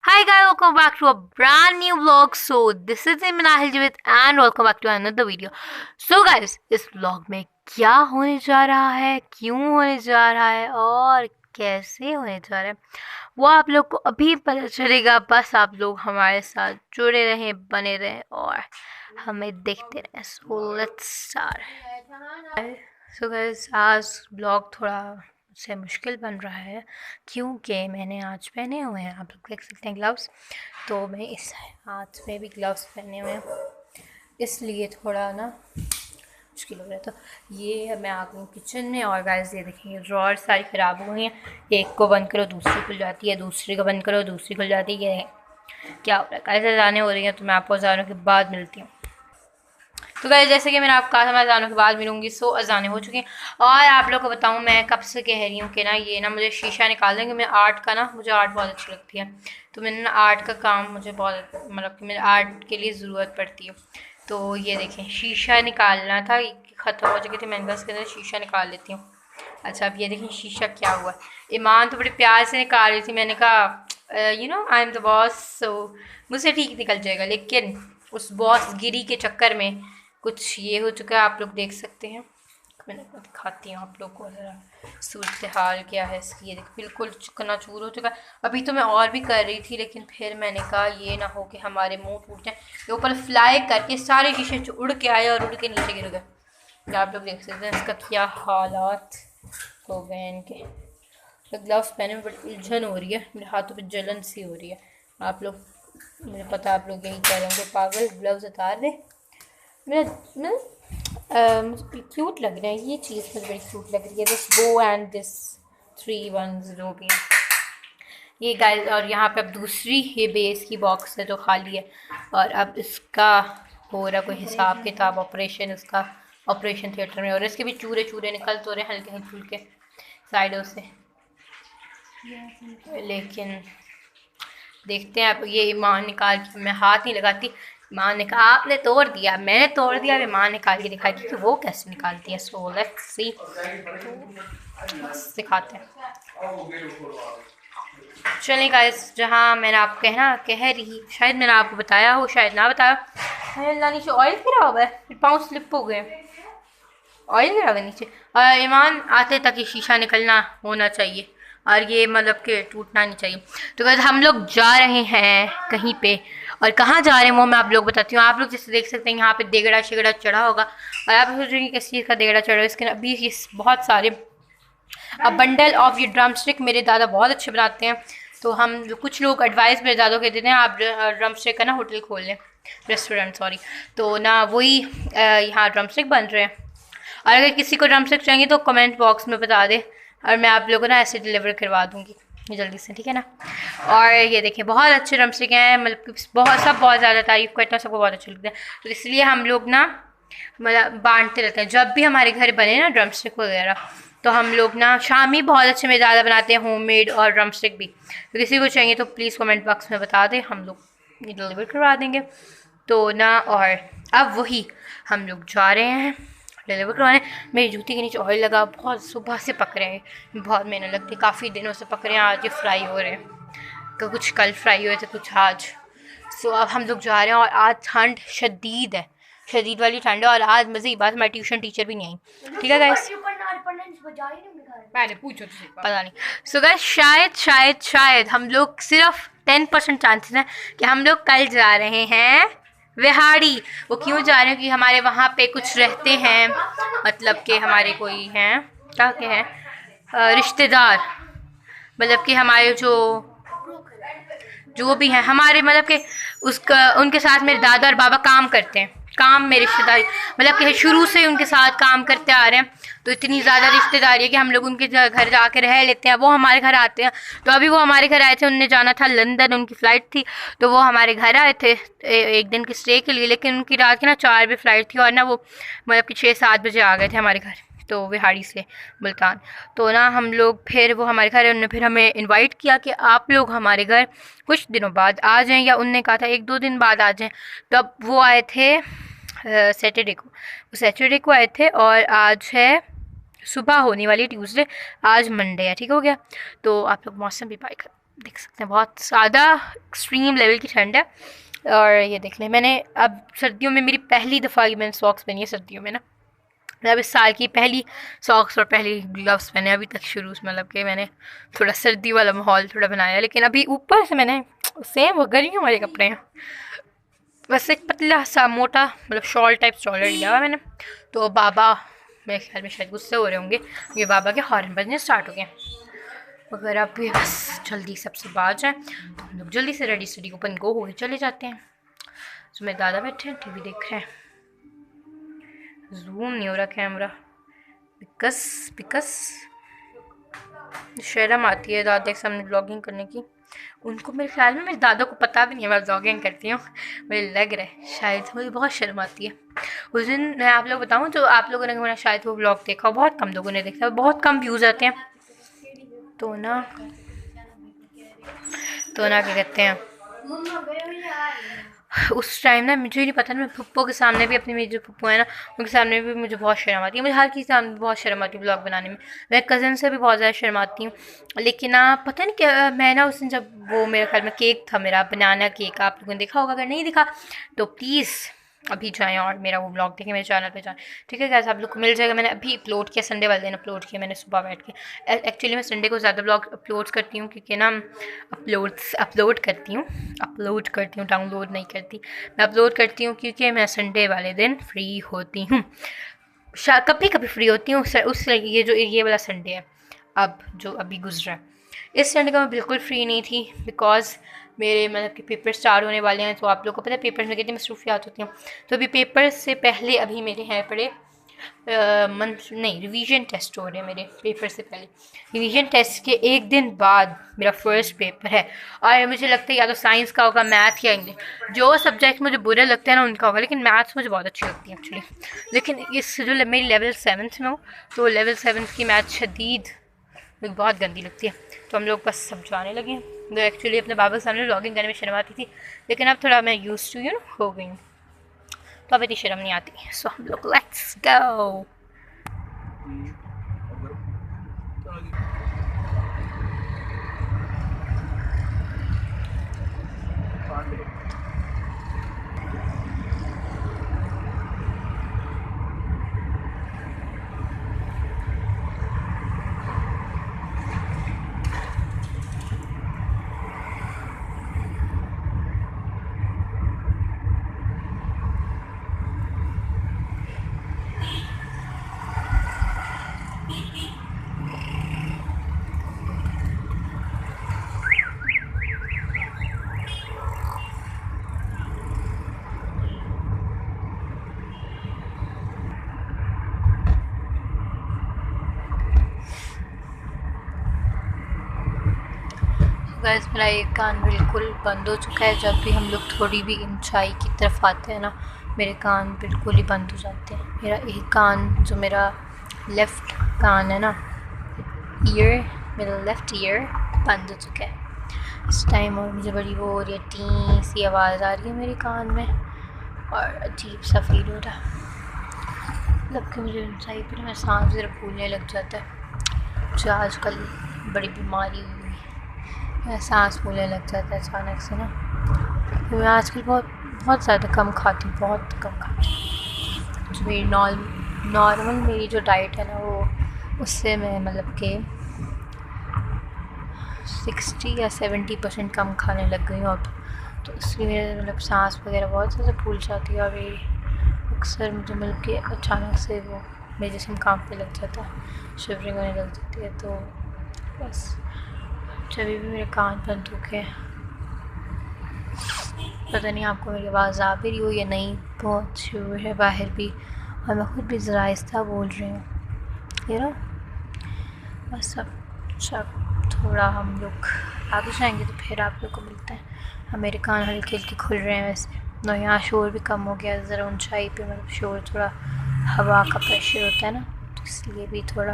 Hi guys, welcome back to a brand new vlog. So this is Imanahil Javed and welcome back to another video. So guys, इस vlog में क्या होने जा रहा है, क्यों होने जा रहा है और कैसे होने जा रहा है वो आप लोग को अभी पता चलेगा। बस आप लोग हमारे साथ जुड़े रहें, बने रहें और हमें देखते रहें। So let's start. So guys, आज vlog थोड़ा से मुश्किल बन रहा है क्योंकि मैंने आज पहने हुए हैं, आप लोग देख सकते हैं, ग्लव्स। तो मैं इस हाथ में भी ग्लव्स पहने हुए हैं, इसलिए थोड़ा ना मुश्किल हो रहा है। तो ये मैं आ गई किचन में और गाइस ये देखेंगे ड्रॉर सारी ख़राब हो गई हैं। एक को बंद करो दूसरी खुल जाती है, दूसरी को बंद करो दूसरी खुल जाती है। ये क्या हो रहा है, कैसे अजानें हो रही हैं, तो मैं आपको अजानों के बाद मिलती हूँ। तो गाइस जैसे कि मैंने आपको कहा था मैं अजानों के बाद मिलूंगी। सो अजानें हो चुकी हैं और आप लोग को बताऊं मैं कब से कह रही हूँ कि ना ये ना मुझे शीशा निकाल देंगे। मैं आर्ट का ना, मुझे आर्ट बहुत अच्छी लगती है, तो मैंने ना आर्ट का काम मुझे बहुत मतलब कि मेरे आर्ट के लिए ज़रूरत पड़ती है। तो ये देखें शीशा निकालना था, ख़त्म हो चुकी थी, मैंने कहा इसके अंदर शीशा निकाल लेती हूँ। अच्छा अब ये देखें शीशा क्या हुआ। ईमान तो बड़े प्यार से निकाल रही थी, मैंने कहा you know I am the boss, so मुझसे ठीक निकल जाएगा। लेकिन उस बॉस गिरी के चक्कर में कुछ ये हो चुका है, आप लोग देख सकते हैं। मैंने दिखाती हूँ आप लोग को ज़रा सूरत हाल क्या है इसकी। ये देखो बिल्कुल चकनाचूर हो चुका है। अभी तो मैं और भी कर रही थी लेकिन फिर मैंने कहा ये ना हो कि हमारे मुंह टूट जाए। ये ऊपर फ्लाई करके सारे शीशे उड़ के आए और उड़ के नीचे गिर गए। आप लोग देख सकते हैं इसका क्या हालात हो गए इनके। तो ग्लव्स पहने में बड़ी उलझन हो रही है, मेरे हाथों पे जलन सी हो रही है। आप लोग, मुझे पता आप लोग यही कह रहे होंगे पागल ग्लव्स उतार दे। मुझे क्यूट लग रहा है, ये चीज़ मुझे बड़ी क्यूट लग रही है, दिस बो एंड दिस 3 1 जो भी है ये गाइस। और यहाँ पे अब दूसरी ये बेस की बॉक्स है जो खाली है और अब इसका हो रहा कोई हिसाब किताब, ऑपरेशन इसका ऑपरेशन थिएटर में। और इसके भी चूरे चूरे निकल तो रहे हल्के हल्के साइडों से, लेकिन देखते हैं। आप ये ईमान निकाल के, मैं हाथ नहीं लगाती, ईमान ने कहा आपने तोड़ दिया, मैंने तोड़ दिया, ईमान निकाल के दिखाई कि वो कैसे निकालती है। सो लेट्स सी, सिखाते हैं। चलिए गाइस, जहाँ मैंने आपको कह रही, शायद मैंने आपको बताया हो शायद ना बताया, नीचे ऑयल गिरा हुआ है, पाँव स्लिप हो गए, ऑयल गिरा हुआ नीचे। और ईमान आते तक ये शीशा निकलना होना चाहिए और ये मतलब कि टूटना नहीं चाहिए। तो गाइस हम लोग जा रहे हैं कहीं पे, और कहाँ जा रहे हैं वो मैं आप लोग बताती हूँ। आप लोग जैसे देख सकते हैं यहाँ पे देगड़ा शेगड़ा चढ़ा होगा और आप सोच रहे हैं किस चीज़ का देगड़ा चढ़ा है। इसके अभी ये बहुत सारे बंडल ऑफ ये ड्रम स्टिक मेरे दादा बहुत अच्छे बनाते हैं, तो हम कुछ लोग एडवाइस मेरे दादा को देते हैं आप ड्रम स्टिक का ना होटल खोल लें, रेस्टोरेंट सॉरी। तो ना वही यहाँ ड्रम स्टिक बन रहे हैं। और अगर किसी को ड्रम स्टिक चाहिए तो कमेंट बॉक्स में बता दे और मैं आप लोगों को ना ऐसे डिलीवर करवा दूँगी जल्दी से, ठीक है ना। और ये देखिए बहुत अच्छे ड्रम स्टिक हैं, मतलब बहुत ज़्यादा तारीफ़ करते हैं, सबको बहुत अच्छे लगते हैं। तो इसलिए हम लोग ना मतलब बांटते रहते हैं, जब भी हमारे घर बने ना ड्रम स्टिक वगैरह तो हम लोग ना शामी बहुत अच्छे में ज़्यादा बनाते हैं होममेड और ड्रम स्टिक भी। तो किसी को चाहिए तो प्लीज़ कमेंट बॉक्स में बता दें, हम लोग ये डिलीवर करवा देंगे। तो ना और अब वही हम लोग जा रहे हैं डिलीवर करवाने। मेरी जूती के नीचे ऑयल लगा, बहुत सुबह से पक रहे हैं, बहुत मेहनत लगती है, काफ़ी दिनों से पक रहे हैं, आज ये फ्राई हो रहे हैं। तो कुछ कल फ्राई हुए थे कुछ आज। सो अब हम लोग जा रहे हैं और आज ठंड शदीद है, शदीद वाली ठंड है। और आज मज़े की बात हमारी ट्यूशन टीचर भी नहीं आई, ठीक है गाइस, मैंने पूछो पता नहीं। सो गाइस शायद शायद शायद हम लोग सिर्फ 10% चांसेस हैं कि हम लोग कल जा रहे हैं विहाड़ी। वो क्यों जा रहे हैं कि हमारे वहाँ पे कुछ रहते हैं, मतलब कि हमारे कोई हैं क्या क्या है रिश्तेदार, मतलब कि हमारे जो भी हैं हमारे, मतलब कि उसका उनके साथ मेरे दादा और बाबा काम करते हैं, काम में रिश्तेदारी, मतलब कि शुरू से उनके साथ काम करते आ रहे हैं। तो इतनी ज़्यादा रिश्तेदारी है कि हम लोग उनके घर जाके रह लेते हैं, वो हमारे घर आते हैं। तो अभी वो हमारे घर आए थे, उनने जाना था लंदन, उनकी फ़्लाइट थी, तो वो हमारे घर आए थे एक दिन के स्टे के लिए। लेकिन उनकी रात की ना 4 बजे फ़्लाइट थी और ना वो मतलब कि 6-7 बजे आ गए थे हमारे घर, तो विहाड़ी से मुल्तान। तो ना हम लोग फिर वो हमारे घर, उन्होंने फिर हमें इनवाइट किया कि आप लोग हमारे घर कुछ दिनों बाद आ जाएं, या उनने कहा था 1-2 दिन बाद आ जाएं। तो अब वो आए थे सैटरडे को आए थे और आज है सुबह होने वाली ट्यूसडे, आज मंडे है, ठीक हो गया। तो आप लोग मौसम भी देख सकते हैं बहुत ज़्यादा एक्सट्रीम लेवल की ठंड है। और ये देख लें, मैंने अब सर्दियों में मेरी पहली दफ़ा ये मैंने सॉक्स पहनी है सर्दियों में ना। मैं अब इस साल की पहली सॉक्स और पहली ग्लव्स पहने अभी तक शुरू से, मतलब कि मैंने थोड़ा सर्दी वाला माहौल थोड़ा बनाया। लेकिन अभी ऊपर से मैंने सेम वो गर्मियों वाले कपड़े हैं, बस एक पतला सा मोटा मतलब शॉल टाइप स्टॉलर लिया हुआ मैंने। तो बाबा मेरे ख्याल में शायद गुस्से हो रहे होंगे, ये बाबा के हॉर्न बजने स्टार्ट हो गए। अगर आप भी बस जल्दी सबसे बाहर जाएँ तो हम लोग जल्दी से रेडी स्टडी ओपन गो हो चले जाते हैं। तो मेरे दादा बैठे हैं टीवी देख रहे हैं, जूम नहीं हो रहा कैमरा बिकॉज शर्म आती है दादा के सामने ब्लॉगिंग करने की। उनको मेरे ख्याल में मेरे दादा को पता भी नहीं है मैं ब्लॉगिंग करती हूँ, मुझे लग रहा है शायद मुझे बहुत शर्म आती है। उस दिन मैं आप लोग बताऊँ तो आप लोगों ने मेरा शायद वो ब्लॉग देखा, बहुत कम लोगों ने देखा, बहुत कम व्यूज़ आते हैं। तो ना क्या कहते हैं, उस टाइम ना मुझे नहीं पता ना, मैं पप्पो के सामने भी अपनी मेरी जो पप्पो है ना उनके सामने भी मुझे बहुत शर्म आती है। मुझे हर किसी के सामने बहुत शर्म आती है ब्लॉग बनाने में। मैं कज़न से भी बहुत ज़्यादा शर्म आती हूँ। लेकिन पता नहीं क्या, मैं ना उस दिन जब वो मेरे ख्याल में केक था मेरा बनाना केक, आप लोगों ने देखा होगा, अगर नहीं दिखा तो प्लीज़ अभी जाएँ और मेरा वो ब्लॉग देखें मेरे चैनल पे जाएँ, ठीक है गैस, आप लोग को मिल जाएगा। मैंने अभी अपलोड किया, संडे वाले दिन अपलोड किया मैंने सुबह बैठ के। एक्चुअली मैं संडे को ज़्यादा ब्लॉग अपलोड करती हूँ क्योंकि ना अपलोड करती हूँ, डाउनलोड नहीं करती, मैं अपलोड करती हूँ क्योंकि मैं संडे वाले दिन फ्री होती हूँ। कभी कभी फ्री होती हूँ उस ये वाला संडे है अब जो अभी गुजरा है, इस संडे का मैं बिल्कुल फ्री नहीं थी बिकॉज मेरे मतलब कि पेपर स्टार्ट होने वाले हैं। तो आप लोगों को पता है पेपर में कितनी मसरूफियात होती हैं। तो अभी पेपर से पहले अभी मेरे हैं पड़े रिवीजन टेस्ट हो रहे हैं मेरे पेपर से पहले। रिवीजन टेस्ट के एक दिन बाद मेरा फर्स्ट पेपर है और मुझे लगता है या तो साइंस का होगा, मैथ या इंग्लिश, जो सब्जेक्ट मुझे बुरे लगते हैं ना उनका होगा। लेकिन मैथ्स मुझे बहुत अच्छी लगती है एक्चुअली। लेकिन इस जो मेरी लेवल 7 में हूँ तो लेवल 7 की मैथ शदीद मुझे बहुत गंदी लगती है। तो हम लोग बस सब जाने लगे हैं। तो एक्चुअली अपने बाबा के सामने व्लॉगिंग करने में शर्म आती थी, लेकिन अब थोड़ा मैं यूज़ टू हो गई हूँ तो अब इतनी शर्म नहीं आती। सो हम लोग लेट्स गो। गैस मेरा एक कान बिल्कुल बंद हो चुका है। जब भी हम लोग थोड़ी भी ऊंचाई की तरफ आते हैं ना मेरे कान बिल्कुल ही बंद हो जाते हैं। मेरा एक कान जो मेरा लेफ़्ट कान है ना मेरा लेफ़्ट ईयर बंद हो चुका है इस टाइम। और मुझे बड़ी वो हो रही है, टी सी आवाज़ आ रही है मेरे कान में और अजीब सा फील हो रहा है। मतलब कि मुझे ऊंचाई पर मेरा सांस ज़रा फूलने लग जाता है, जो आजकल बड़ी बीमारी हुई है, सांस फूलने लग जाता है अचानक से ना। तो मैं आजकल बहुत ज़्यादा कम खाती हूँ, बहुत कम खाती हूँ। जो मेरी नॉर्मल मेरी जो डाइट है ना वो उससे मैं मतलब कि 60 या 70% कम खाने लग गई हूँ अब। तो इसलिए मेरे मतलब सांस वगैरह बहुत ज़्यादा फूल जाती है और अक्सर मुझे मतलब कि अचानक से वो मेरे जिस्म कांपने लग जाता है, शिवरिंग होने लग जाती है। तो बस जब भी मेरे कान बंद हो गए, पता नहीं आपको मेरी आवाज़ आ भी रही हो या नहीं, बहुत शोर है बाहर भी और मैं खुद भी ज़रा आहिस्ता बोल रही हूँ ये ना। बस अब थोड़ा हम लोग आगे जाएंगे तो फिर आप लोग को मिलते हैं। अब मेरे कान हल्के हल्के खुल रहे हैं वैसे, ना यहाँ शोर भी कम हो गया ज़रा ऊंचाई पे, मतलब शोर थोड़ा हवा का प्रेशर होता है ना तो इसलिए भी थोड़ा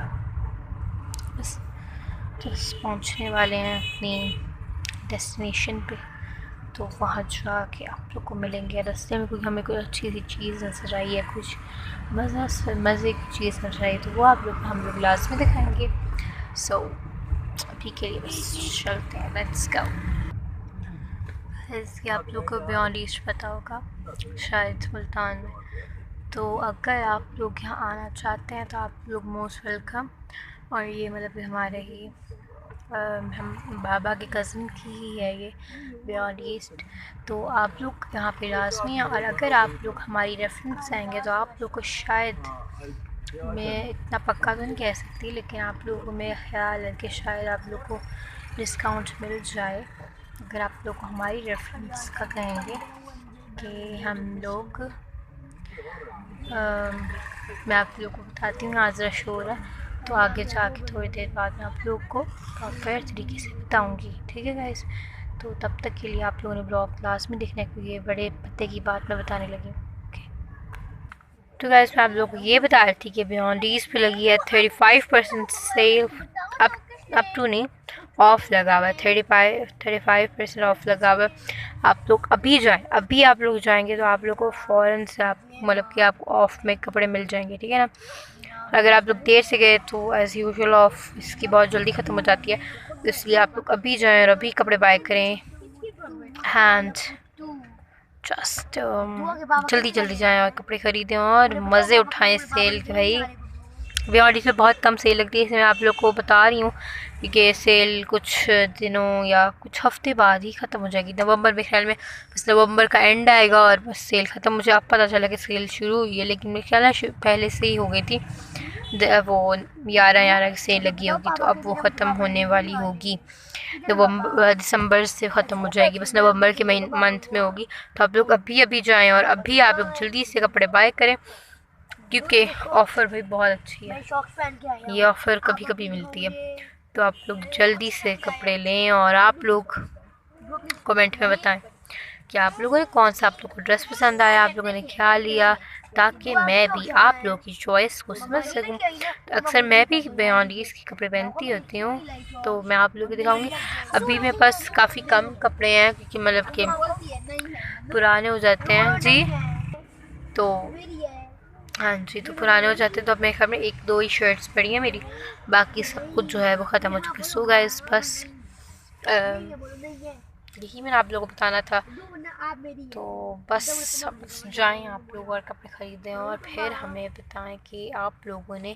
बस पहुँचने वाले हैं अपनी डेस्टिनेशन पे। तो वहाँ जाके आप लोग को मिलेंगे। रास्ते में कोई हमें कोई अच्छी सी चीज़ नजर आई है, कुछ मज़े की चीज़ नजर आई तो वो आप लोग हम लोग लास्ट में दिखाएंगे। सो अभी के लिए बस चलते हैं, लेट्स गो। जैसे आप लोग को बियॉन्ड ईस्ट पता होगा, शायद मुल्तान में। तो अगर आप लोग यहाँ आना चाहते हैं तो आप लोग मोस्ट वेलकम। और ये मतलब हमारे ही हम बाबा के कज़न की ही है ये बियॉन्ड ईस्ट। तो आप लोग यहाँ पे लाजमी हैं। और अगर आप लोग हमारी रेफरेंस आएंगे तो आप लोग को शायद, मैं इतना पक्का तो नहीं कह सकती, लेकिन आप लोगों को मेरा ख्याल है कि शायद आप लोग को डिस्काउंट मिल जाए अगर आप लोग को हमारी रेफरेंस का कहेंगे कि हम लोग मैं आप लोग को बताती हूँ। आज ज़रा शोर है तो आगे जाके थोड़ी देर बाद मैं आप लोग को प्रॉपर तरीके से बताऊँगी, ठीक है गाइस। तो तब तक के लिए आप लोगों ने ब्लॉग क्लास में देखने के लिए बड़े पत्ते की बात मैं बताने लगी। तो गाइस मैं आप लोगों को ये बता रही थी कि बियॉन्ड ईस्ट पे लगी है 35% सेल, अप टू नहीं, ऑफ़ लगा हुआ है। 35% ऑफ़ लगा हुआ है। आप लोग अभी जाएं, अभी आप लोग जाएंगे तो आप लोग को फ़ौरन से आप मतलब कि आपको ऑफ़ में कपड़े मिल जाएंगे, ठीक है ना। अगर आप लोग देर से गए तो एज़ यूजुअल ऑफ़ इसकी बहुत जल्दी ख़त्म हो जाती है, तो इसलिए आप लोग अभी जाएँ और अभी कपड़े बाय करें। एंड जस्ट जल्दी जल्दी जाएं और कपड़े ख़रीदें और मज़े उठाएं सेल के। भाई बियॉन्ड ईस्ट में बहुत कम सेल लगती है, इसमें आप लोग को बता रही हूँ कि सेल कुछ दिनों या कुछ हफ्ते बाद ही ख़त्म हो जाएगी। नवंबर में ख्याल में बस नवंबर का एंड आएगा और बस सेल ख़त्म। मुझे अब पता चला कि सेल शुरू हुई है, लेकिन मेरे ख्याल में पहले से ही हो गई थी। वो 11 की सेल लगी होगी, तो अब वो ख़त्म होने वाली होगी। दिसंबर से ख़त्म हो जाएगी, बस नवंबर के मंथ में होगी। तो आप लोग अभी जाएं और अभी आप लोग जल्दी से कपड़े बाय करें, क्योंकि ऑफ़र भाई बहुत अच्छी है। ये ऑफ़र कभी कभी मिलती है, तो आप लोग जल्दी से कपड़े लें। और आप लोग कमेंट में बताएं कि आप लोगों ने कौन सा, आप लोग को ड्रेस पसंद आया, आप लोगों ने क्या लिया, ताकि मैं भी आप लोगों की चॉइस को समझ सकूं। तो अक्सर मैं भी बियॉन्ड ईस्ट के कपड़े पहनती होती हूँ, तो मैं आप लोगों को दिखाऊंगी। अभी मेरे पास काफ़ी कम कपड़े हैं, क्योंकि मतलब कि पुराने हो जाते हैं जी। तो हाँ जी, तो पुराने हो जाते हैं। तो अब मेरे ख्याल में 1-2 ही शर्ट्स पड़ी हैं मेरी, बाकी सब कुछ जो है वो ख़त्म हो चुका है। सो गाइस बस यही मैंने आप लोगों को बताना था। तो बस जाएं आप लोग और कपड़े ख़रीदें और फिर हमें बताएं कि आप लोगों ने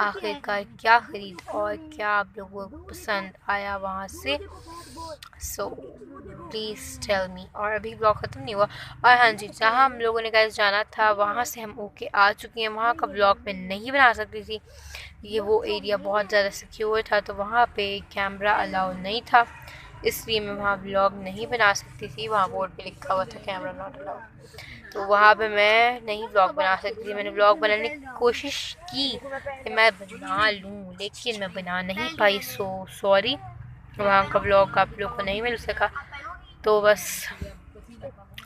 आखिरकार क्या ख़रीदा और क्या आप लोगों को पसंद आया वहाँ से। So please tell me. और अभी ब्लॉग ख़त्म नहीं हुआ। और हाँ जी, जहाँ हम लोगों ने गाइस जाना था वहाँ से हम ओके आ चुके हैं। वहाँ का ब्लॉग मैं नहीं बना सकती थी, ये वो एरिया बहुत ज़्यादा सिक्योर था, तो वहाँ पे कैमरा अलाउ नहीं था, इसलिए मैं वहाँ व्लॉग नहीं बना सकती थी। वहाँ बोर्ड पे लिखा हुआ था कैमरा नॉट अलाउड, तो वहाँ पे मैं नहीं व्लॉग बना सकती थी। मैंने व्लॉग बनाने की कोशिश की कि मैं बना लूँ, लेकिन मैं बना नहीं पाई। सो सॉरी, वहाँ का व्लॉग आप लोग को नहीं मिल सका। तो बस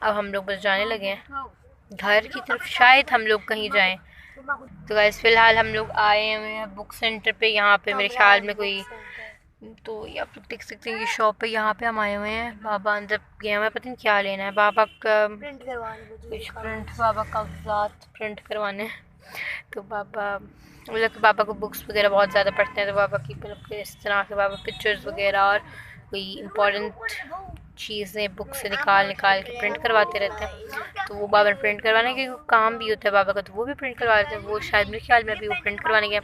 अब हम लोग बस जाने लगे हैं घर की तरफ, शायद हम लोग कहीं जाएं। तो गाइस फ़िलहाल हम लोग आए हुए हैं बुक सेंटर पे। यहाँ पे मेरे ख्याल में कोई, तो ये आप लोग देख सकते हैं कि शॉप है, यहाँ पे हम आए हुए हैं। बाबा अंदर गए हुए हैं, पता नहीं क्या लेना है। बाबा का प्रिंट बाबा कागजात प्रिंट करवाने। तो बाबा मतलब बाबा को बुक्स वगैरह बहुत ज़्यादा पढ़ते हैं, तो बाबा की मतलब इस तरह के बाबा पिक्चर्स वगैरह और कोई इम्पोर्टेंट चीज़ें बुक से निकाल के प्रिंट करवाते रहते हैं। तो वो बाबा प्रिंट करवाने के काम भी होता है बाबा का, तो वो भी प्रिंट करवा देते हैं। वो शायद मेरे ख्याल में अभी वो प्रिंट करवाने गए।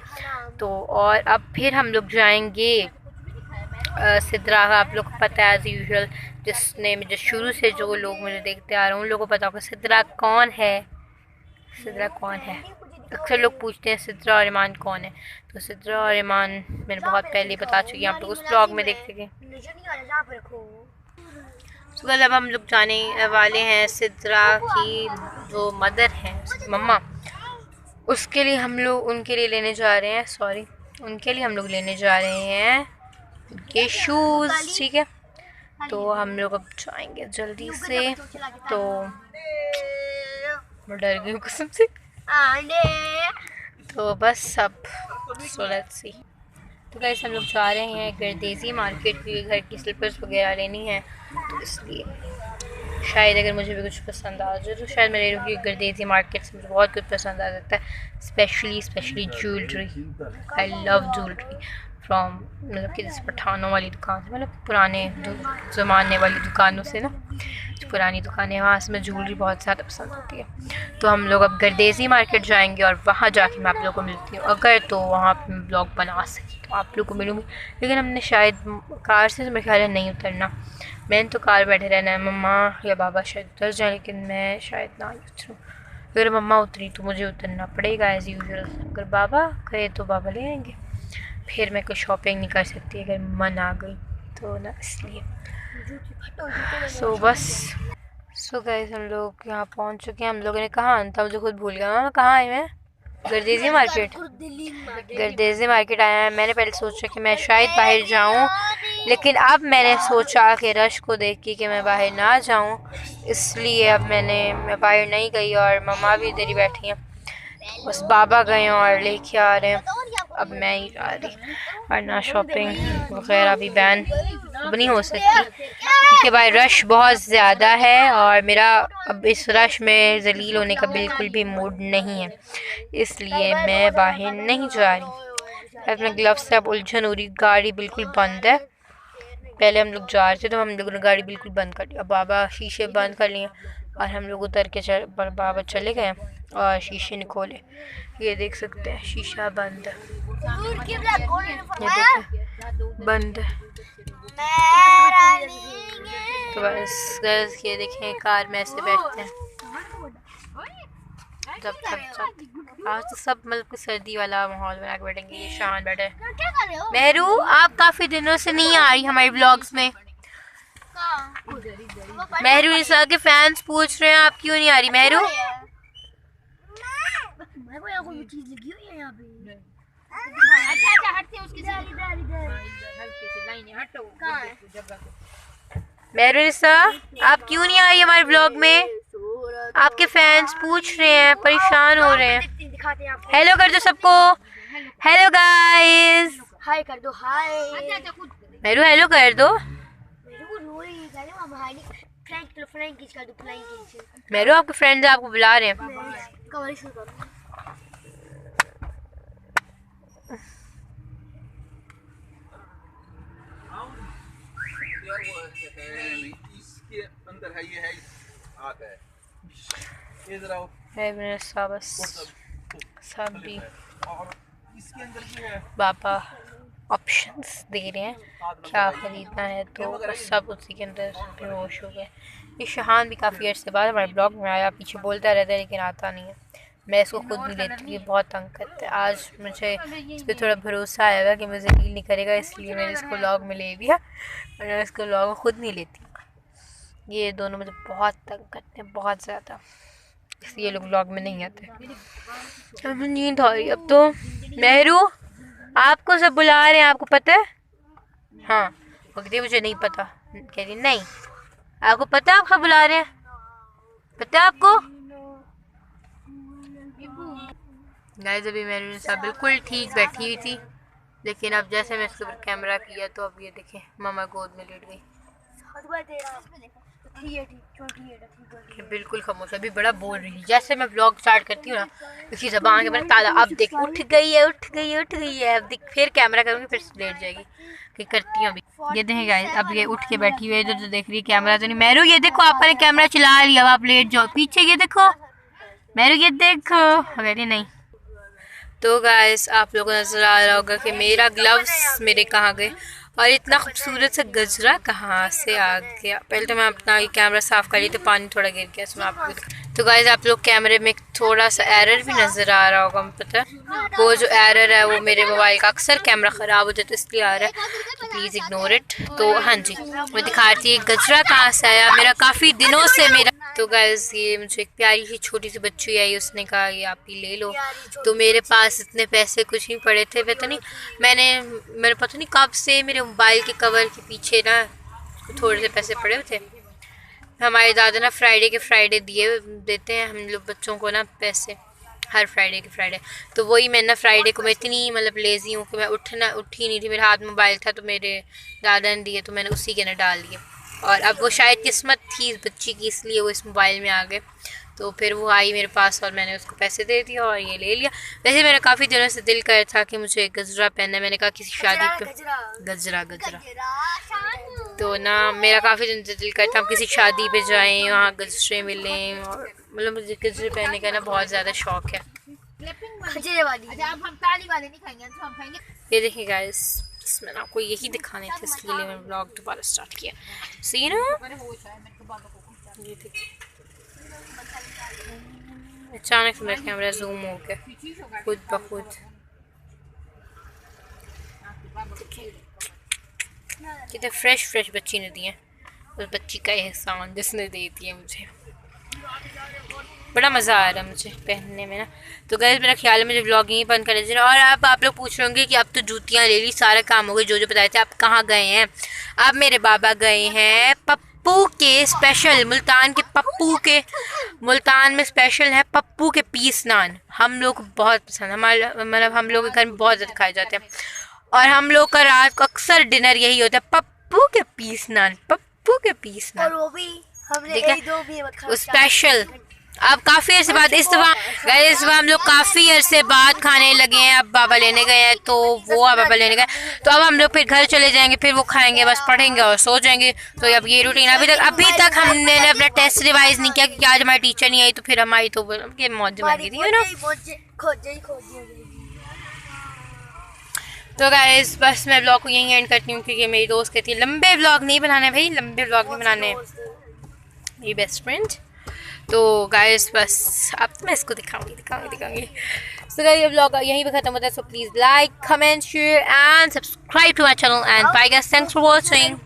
तो और अब फिर हम लोग जाएंगे सिद्रा। आप लोग को पता है एज़ यूजुअल, जिसने मुझे शुरू से जो लोग मुझे देखते आ रहे हैं उन लोगों को पता होगा सिद्रा कौन है। सिद्रा कौन है, अक्सर लोग पूछते हैं सिद्रा और ईमान कौन है। तो सिद्रा और ईमान मैंने बहुत पहले बता चुकी हूँ, आप लोग उस ब्लॉग में देख सकें। तो कल अब हम लोग जाने वाले हैं सिद्रा की जो मदर हैं, उसकी मम्मा, उसके लिए हम लोग उनके लिए लेने जा रहे हैं, सॉरी उनके लिए हम लोग लेने जा रहे हैं ये शूज़, ठीक है। तो हम लोग अब जाएंगे जल्दी से। तो मैं डर गई हूँ कसम से। तो बस अब सो लेट्स सी। तो गाइस हम लोग जा रहे हैं गर्देजी मार्केट, की घर की स्लीपर्स वगैरह लेनी है, तो इसलिए शायद अगर मुझे भी कुछ पसंद आ जाए तो शायद मैं ले लूँगी। गर्देजी मार्केट से मुझे बहुत कुछ पसंद आ जाता है, specially jewellery. I love jewellery. From मतलब कि जैसे पठानों वाली दुकान से, मतलब पुराने ज़माने वाली दुकानों से ना, जो पुरानी दुकानें वहाँ से मुझे ज्वेलरी बहुत ज़्यादा पसंद होती है। तो हम लोग अब गर्देजी मार्केट जाएंगे और वहाँ जाके मैं आप लोगों को मिलती हूँ। अगर तो वहाँ पर मैं ब्लॉग बना सकी तो आप लोग को मिलूँगी, लेकिन हमने शायद कार से तो मेरे ख्याल है नहीं उतरना। मैंने तो कार बैठे रहना है, मम्मा या बाबा शायद उतर जाए, लेकिन मैं शायद ना उतरूँ। अगर मम्मा उतरी तो मुझे उतरना पड़ेगा एज़ यूजुअल, अगर बाबा गए तो बाबा ले आएंगे। फिर मैं कोई शॉपिंग नहीं कर सकती अगर मन आ गई तो ना, इसलिए सो गाइस हम लोग यहाँ पहुँच चुके हैं। हम लोगों ने कहाँ आना था मुझे खुद भूल गया। मैं कहाँ आई? मैं गर्देजी मार्केट आया है। मैंने पहले सोचा कि मैं शायद बाहर जाऊँ, लेकिन अब मैंने सोचा कि रश को देख के कि मैं बाहर ना जाऊँ, इसलिए अब मैं बाहर नहीं गई और मम्मा भी इधर ही बैठी हैं। बस बाबा गए और लेके आ रहे हैं, अब मैं ही जा रही। और ना शॉपिंग वगैरह भी बैन अब नहीं हो सकती क्योंकि भाई रश बहुत ज़्यादा है और मेरा अब इस रश में जलील होने का बिल्कुल भी मूड नहीं है, इसलिए मैं बाहर नहीं जा रही। अपने ग्लव्स से अब उलझन हो रही। गाड़ी बिल्कुल बंद है। पहले हम लोग जा रहे थे तो हम लोगों ने गाड़ी बिल्कुल बंद कर दी। अब बाबा शीशे बंद कर लिए और हम लोग उतर के बाबा चले गए और शीशे नहीं खोले। ये देख सकते हैं शीशा बंद है, ये देखें बंद है। तो बस ये देखें कार में ऐसे बैठते हैं जब तक आज तो सब मतलब सर्दी वाला माहौल बना के बैठेंगे। ये शान बैठे। मेहरू आप काफ़ी दिनों से नहीं आ रही हमारे ब्लॉग्स में। मेहरू निशा के फैंस पूछ रहे हैं आप क्यों नहीं आ रही मेहरू? मेहरू निशा आप क्यों नहीं आ रही हमारे ब्लॉग में? आपके फैंस पूछ रहे हैं, परेशान हो रहे हैं। हेलो कर दो सबको। हेलो गाइस, हाय कर दो। हाय मेरू, हेलो कर दो। मेरू आपके फ्रेंड्स आपको बुला रहे हैं। इसके अंदर है, ये है आता है इधर आओ। सब भी पापा ऑप्शंस दे रहे हैं क्या ख़रीदना है, तो सब उसी के अंदर बेहोश हो गए। ये शहान भी काफ़ी अर्से बाद हमारे ब्लॉग में आया, पीछे बोलता रहता है लेकिन आता नहीं है। मैं इसको खुद नहीं लेती, ये बहुत तंग करता है। आज मुझे इस पर थोड़ा भरोसा आएगा कि मुझे रील नहीं करेगा, इसलिए मैंने इसको ब्लॉग में ले लिया और मैं इसको ब्लॉग में खुद नहीं लेती। ये दोनों मुझे बहुत तंग करते हैं, बहुत ज़्यादा, इसलिए ये लोग ब्लॉग में नहीं आते। अब नींद आ रही अब तो। मेहरू आपको सब बुला रहे हैं, आपको पता है? हाँ वो कहती मुझे नहीं पता, कह रही नहीं आपको पता है, आप सब बुला रहे हैं, पता है आपको? गाइस अभी मेरी निशा बिल्कुल ठीक बैठी हुई थी, लेकिन अब जैसे मैं इसके ऊपर कैमरा किया तो अब ये देखें मामा गोद में लेट गई। ये बिल्कुल खामोश, अभी बड़ा बोल रही है। जैसे मैं ब्लॉग स्टार्ट करती हूँ ना इसी ज़बान के मैंने ताला, अब देख उठ गई है अब देख फिर कैमरा करूँगी फिर लेट जाएगी कि करती हूँ अभी। ये देखें गाइस अब ये उठ के बैठी हुई है, जो देख रही है कैमरा तो नहीं। मेहरू ये देखो आपने कैमरा चला लिया, अब आप लेट जाओ पीछे, ये देखो मेहरू ये देखो। अगर नहीं तो गाइस आप लोगों को नज़र आ रहा होगा कि मेरा ग्लव्स मेरे कहाँ गए और इतना खूबसूरत सा गजरा कहाँ से आ गया। पहले तो मैं अपना ये कैमरा साफ़ कर ली तो पानी थोड़ा गिर गया इसमें आपको। तो गाइस आप लोग कैमरे में थोड़ा सा एरर भी नज़र आ रहा होगा, मुझे पता है। वो जो एरर है वो मेरे मोबाइल का अक्सर कैमरा ख़राब हो जाता है तो इसलिए आ रहा है, तो प्लीज़ इग्नोर इट। तो हाँ जी मैं दिखा रही थी गजरा कहाँ से आया, मेरा काफ़ी दिनों से मेरा। तो गाइस ये मुझे एक प्यारी सी छोटी सी बच्ची आई, उसने कहा ये आप ही ले लो। तो मेरे पास इतने पैसे कुछ नहीं पड़े थे, पता नहीं मेरे पता नहीं कब से मेरे मोबाइल के कवर के पीछे ना थोड़े से पैसे पड़े हुए थे। हमारे दादा ना फ्राइडे के फ्राइडे देते हैं हम लोग बच्चों को ना पैसे, हर फ्राइडे के फ्राइडे। तो वही मैं ना फ्राइडे को मैं इतनी मतलब लेज़ी हूँ कि मैं उठ ही नहीं थी, मेरे हाथ में मोबाइल था तो मेरे दादा ने दिए तो मैंने उसी के ना डाल दिए। और अब वो शायद किस्मत थी इस बच्ची की, इसलिए वो इस मोबाइल में आ गए। तो फिर वो आई मेरे पास और मैंने उसको पैसे दे दिया और ये ले लिया। वैसे मेरा काफ़ी दिनों से दिल कर था कि मुझे गजरा पहनना है। मैंने कहा किसी शादी पे गजरा तो ना मेरा काफ़ी दिन से दिल करता हम किसी शादी पे जाएं, वहाँ गजरे मिलें, और मतलब मुझे गजरे पहनने का ना बहुत ज़्यादा शौक है। ये देखिए गाइस, मैंने आपको यही दिखाने थे इसलिए मैंने व्लॉग दोबारा स्टार्ट किया। सी ना ये देखिए, अचानक से मेरा कैमरा जूम हो गया खुद ब खुद। कितने फ्रेश बच्ची ने दिए, उस बच्ची का एहसान जिसने दे दिए मुझे। बड़ा मज़ा आ रहा है मुझे पहनने में ना। तो गाइस मेरा ख्याल है मुझे व्लॉग यहीं बंद कर दीजिए। और अब आप लोग पूछ रहे होंगे कि अब तो जूतियाँ ले ली, सारा काम हो गया, जो बताए थे। आप कहाँ गए हैं? अब मेरे बाबा गए हैं पप्पू के स्पेशल, मुल्तान के पप्पू के, मुल्तान में स्पेशल है पप्पू के पीस नान। हम लोग को बहुत पसंद, हमारे मतलब हम लोग के घर में बहुत ज़्यादा खाए जाते हैं और हम लोग का रात को अक्सर डिनर यही होता है, पप्पू के पीस नान, पप्पू के पीस नान। और वो भी हमने दो भी स्पेशल। अब काफ़ी अरसे बाद इस दफ़ा हम लोग काफ़ी अरसे बाद खाने लगे हैं। अब बाबा लेने गए हैं तो वो बाबा लेने गए, तो अब हम लोग फिर घर चले जाएंगे, फिर वो खाएंगे, बस पढ़ेंगे और सो जाएंगे। तो अब ये रूटीन अभी तक हमने अपना टेस्ट रिवाइज नहीं किया क्योंकि आज हमारी टीचर नहीं आई, तो फिर हमारी तो मौज बन गई थी ना। तो गाइस बस मैं ब्लॉग को यहीं एंड करती हूँ क्योंकि मेरी दोस्त कहती है लंबे ब्लॉग नहीं बनाने भाई, लंबे ब्लॉग नहीं बनाने, मेरी बेस्ट फ्रेंड। तो गाइस बस अब मैं इसको दिखाऊंगी। सो गाइस ये ब्लॉग यहीं पे खत्म होता है। So please like, comment, share and subscribe to my channel and bye guys, thanks for watching.